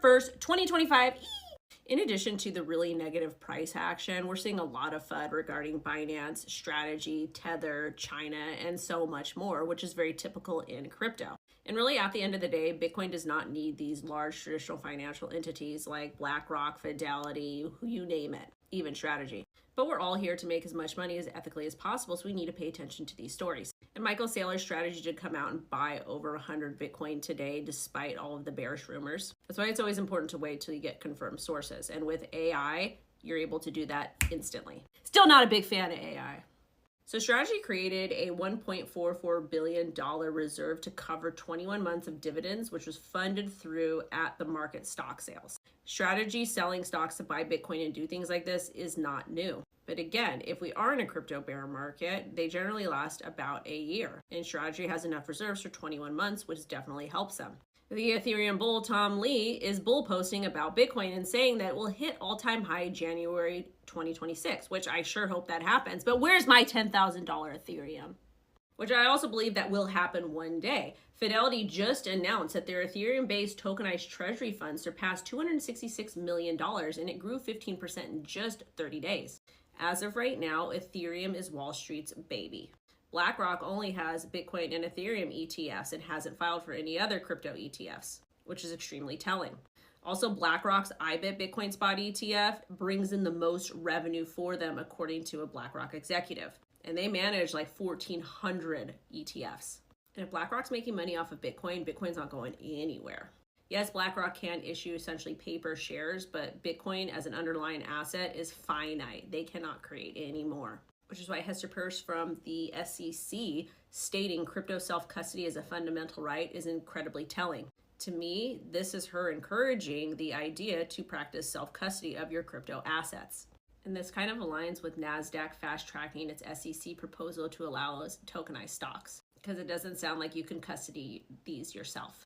1st, 2025. In addition to the really negative price action, we're seeing a lot of FUD regarding Binance, Strategy, Tether, China, and so much more, which is very typical in crypto. And really, at the end of the day, Bitcoin does not need these large traditional financial entities like BlackRock, Fidelity, you name it, even Strategy. But we're all here to make as much money as ethically as possible, so we need to pay attention to these stories. And Michael Saylor's Strategy did come out and buy over 100 Bitcoin today, despite all of the bearish rumors. That's why it's always important to wait till you get confirmed sources. And with AI, you're able to do that instantly. Still not a big fan of AI. So Strategy created a $1.44 billion reserve to cover 21 months of dividends, which was funded through at the market stock sales. Strategy selling stocks to buy Bitcoin and do things like this is not new. But again, if we are in a crypto bear market, they generally last about a year. And Strategy has enough reserves for 21 months, which definitely helps them. The Ethereum bull, Tom Lee, is bull posting about Bitcoin and saying that it will hit all-time high January 2026, which I sure hope that happens. But where's my $10,000 Ethereum? Which I also believe that will happen one day. Fidelity just announced that their Ethereum-based tokenized treasury fund surpassed $266 million, and it grew 15% in just 30 days. As of right now, Ethereum is Wall Street's baby. BlackRock only has Bitcoin and Ethereum ETFs and hasn't filed for any other crypto ETFs, which is extremely telling. Also, BlackRock's IBIT Bitcoin Spot ETF brings in the most revenue for them, according to a BlackRock executive. And they manage like 1,400 ETFs. And if BlackRock's making money off of Bitcoin, Bitcoin's not going anywhere. Yes, BlackRock can issue essentially paper shares, but Bitcoin as an underlying asset is finite. They cannot create any more. Which is why Hester Peirce from the SEC stating crypto self-custody as a fundamental right is incredibly telling. To me, this is her encouraging the idea to practice self-custody of your crypto assets. And this kind of aligns with NASDAQ fast-tracking its SEC proposal to allow us tokenized stocks, because it doesn't sound like you can custody these yourself.